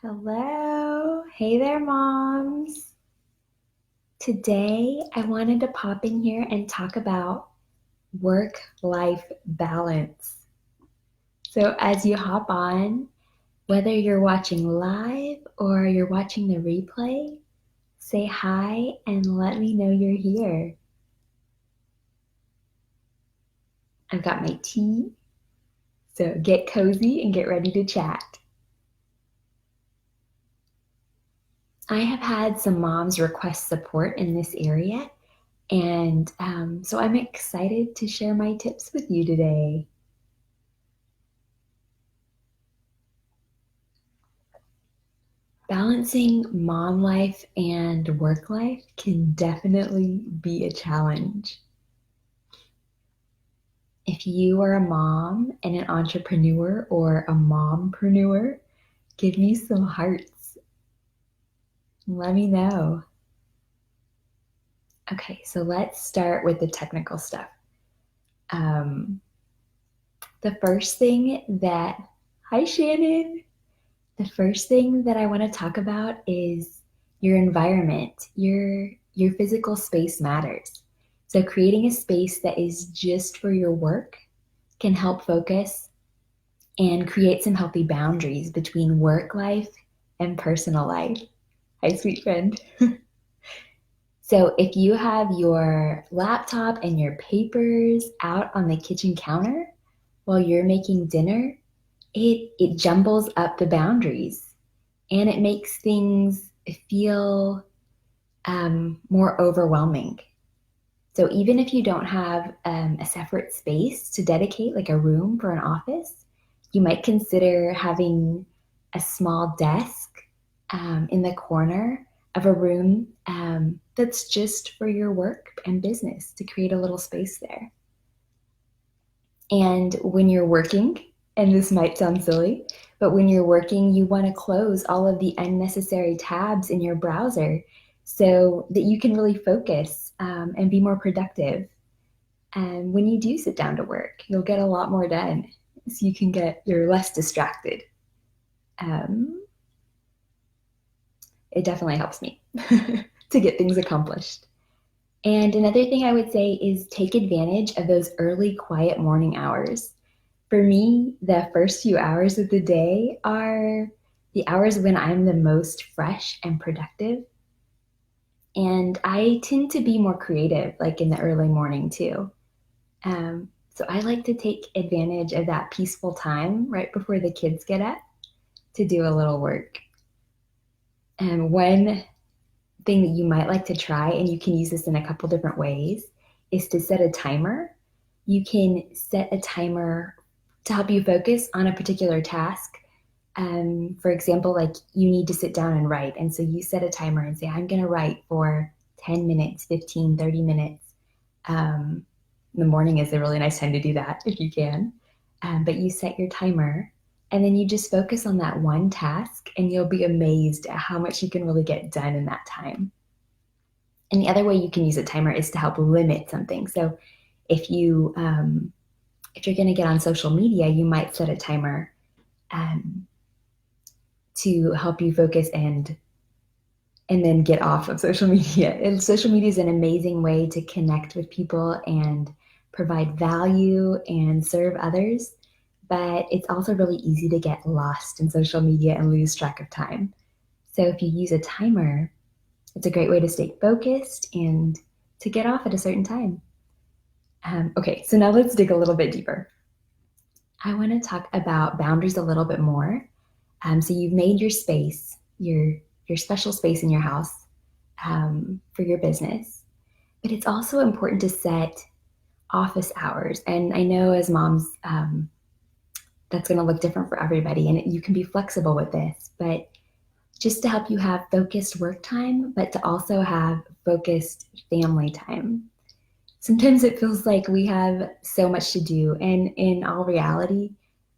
Hello. Hey there, moms. Today, I wanted to pop in here and talk about work-life balance. So, as you hop on, whether you're watching live or you're watching the replay, say hi and let me know you're here. I've got my tea, so get cozy and get ready to chat. I have had some moms request support in this area, and so I'm excited to share my tips with you today. Balancing mom life and work life can definitely be a challenge. If you are a mom and an entrepreneur or a mompreneur, give me some hearts. Let me know. Okay, so let's start with the technical stuff. Um, the first thing that, Hi Shannon. The first thing that I want to talk about is your environment. Your physical space matters. So creating a space that is just for your work can help focus and create some healthy boundaries between work life and personal life. Hi, sweet friend. So if you have your laptop and your papers out on the kitchen counter while you're making dinner, it jumbles up the boundaries and it makes things feel more overwhelming. So even if you don't have a separate space to dedicate, like a room for an office, you might consider having a small desk in the corner of a room that's just for your work and business to create a little space there. And when you're working, and this might sound silly, but when you're working, you want to close all of the unnecessary tabs in your browser so that you can really focus and be more productive. And when you do sit down to work, you'll get a lot more done. So you're less distracted. Um, it definitely helps me to get things accomplished. And another thing I would say is take advantage of those early, quiet morning hours. For me, the first few hours of the day are the hours when I'm the most fresh and productive. And I tend to be more creative, like in the early morning too. So I like to take advantage of that peaceful time right before the kids get up to do a little work. And one thing that you might like to try, and you can use this in a couple different ways, is to set a timer. You can set a timer to help you focus on a particular task. For example, like you need to sit down and write. And so you set a timer and say, I'm going to write for 10 minutes, 15, 30 minutes. Um, the morning is a really nice time to do that if you can. But you set your timer and then you just focus on that one task and you'll be amazed at how much you can really get done in that time. And the other way you can use a timer is to help limit something. So if if you're going to get on social media, you might set a timer um, to help you focus and then get off of social media. And social media is an amazing way to connect with people and provide value and serve others, but it's also really easy to get lost in social media and lose track of time. So if you use a timer, it's a great way to stay focused and to get off at a certain time. Okay, so now let's dig a little bit deeper. I want to talk about boundaries a little bit more. So you've made your space, your special space in your house for your business, but it's also important to set office hours. And I know as moms, that's going to look different for everybody, and you can be flexible with this, but just to help you have focused work time, but to also have focused family time. Sometimes it feels like we have so much to do, and in all reality,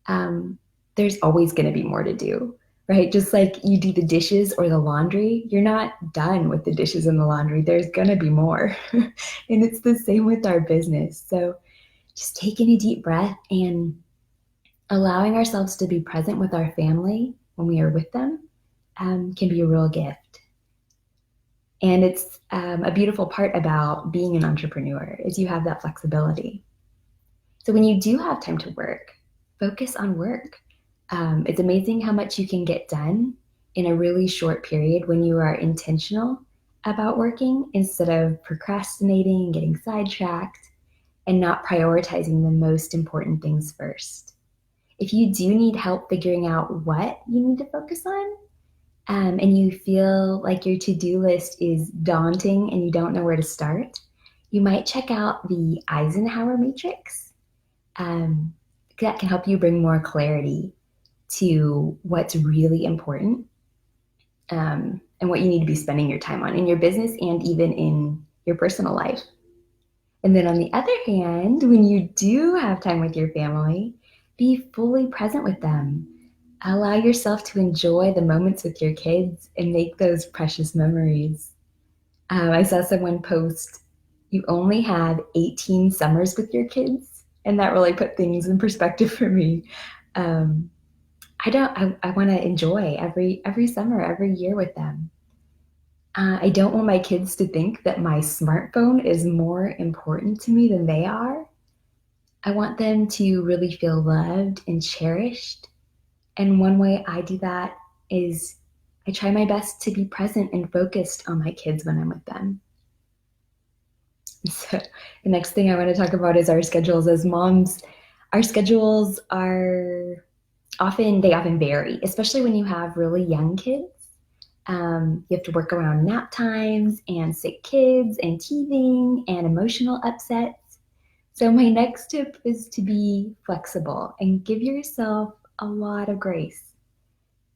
um, there's always going to be more to do, right? Just like you do the dishes or the laundry, you're not done with the dishes and the laundry. There's going to be more. And it's the same with our business. So just taking a deep breath and allowing ourselves to be present with our family when we are with them can be a real gift. And it's a beautiful part about being an entrepreneur is you have that flexibility. So when you do have time to work, focus on work. It's amazing how much you can get done in a really short period when you are intentional about working instead of procrastinating, getting sidetracked, and not prioritizing the most important things first. If you do need help figuring out what you need to focus on, and you feel like your to-do list is daunting and you don't know where to start, you might check out the Eisenhower Matrix. Um, that can help you bring more clarity to what's really important, and what you need to be spending your time on in your business and even in your personal life. And then on the other hand, when you do have time with your family, be fully present with them. Allow yourself to enjoy the moments with your kids and make those precious memories. I saw someone post, you only have 18 summers with your kids. And that really put things in perspective for me. Um, I want to enjoy every summer, every year with them. I don't want my kids to think that my smartphone is more important to me than they are. I want them to really feel loved and cherished. And one way I do that is I try my best to be present and focused on my kids when I'm with them. So the next thing I want to talk about is our schedules as moms. Our schedules are often vary, especially when you have really young kids. You have to work around nap times and sick kids and teething and emotional upsets. So my next tip is to be flexible and give yourself a lot of grace.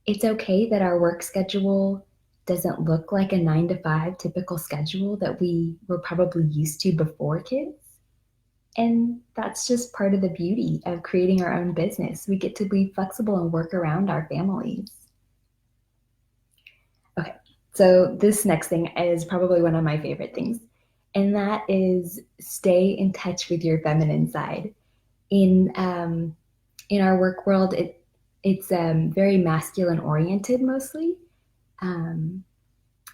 It's okay that our work schedule doesn't look like a 9 to 5 typical schedule that we were probably used to before kids. And that's just part of the beauty of creating our own business. We get to be flexible and work around our families. Okay, so this next thing is probably one of my favorite things, and that is stay in touch with your feminine side. In our work world, it's very masculine oriented mostly. Um,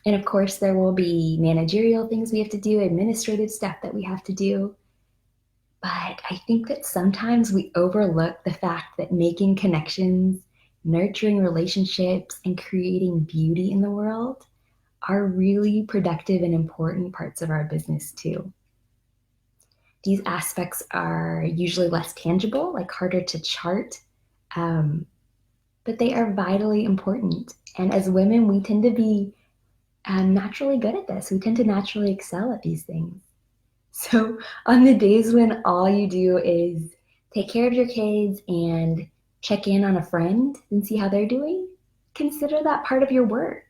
and of course, there will be managerial things we have to do, administrative stuff that we have to do. But I think that sometimes we overlook the fact that making connections, nurturing relationships, and creating beauty in the world are really productive and important parts of our business too. These aspects are usually less tangible, like harder to chart, um, but they are vitally important. And as women, we tend to be naturally good at this. We tend to naturally excel at these things. So on the days when all you do is take care of your kids and check in on a friend and see how they're doing, consider that part of your work.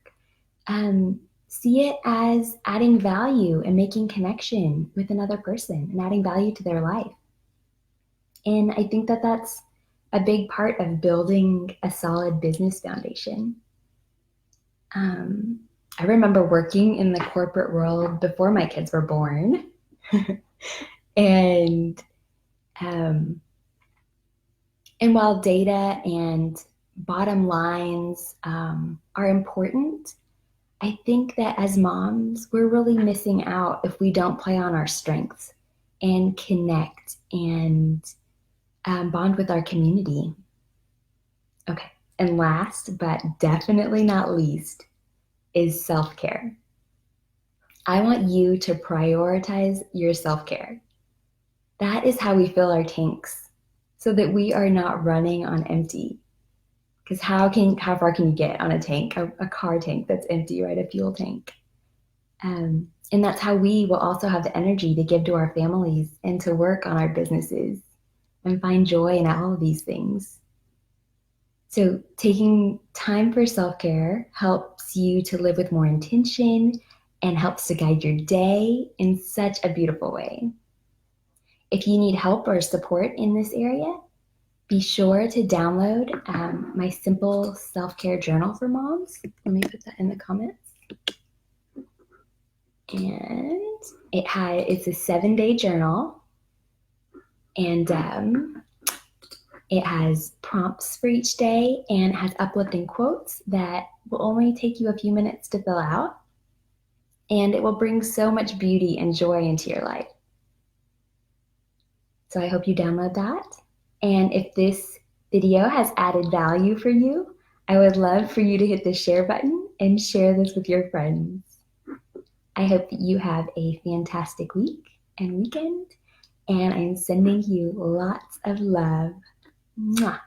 See it as adding value and making connection with another person and adding value to their life. And I think that that's a big part of building a solid business foundation. I remember working in the corporate world before my kids were born. and um, and while data and bottom lines are important, I think that as moms, we're really missing out if we don't play on our strengths and connect and bond with our community. Okay, and last but definitely not least is self-care. I want you to prioritize your self-care. That is how we fill our tanks so that we are not running on empty. Because how far can you get on a tank, a car tank that's empty, right? A fuel tank. And that's how we will also have the energy to give to our families and to work on our businesses and find joy in all of these things. So taking time for self-care helps you to live with more intention and helps to guide your day in such a beautiful way. If you need help or support in this area, be sure to download my simple self-care journal for moms. Let me put that in the comments. And it's a 7-day journal, and It has prompts for each day and it has uplifting quotes that will only take you a few minutes to fill out. And it will bring so much beauty and joy into your life. So I hope you download that. And if this video has added value for you, I would love for you to hit the share button and share this with your friends. I hope that you have a fantastic week and weekend, and I'm sending you lots of love. Mwah.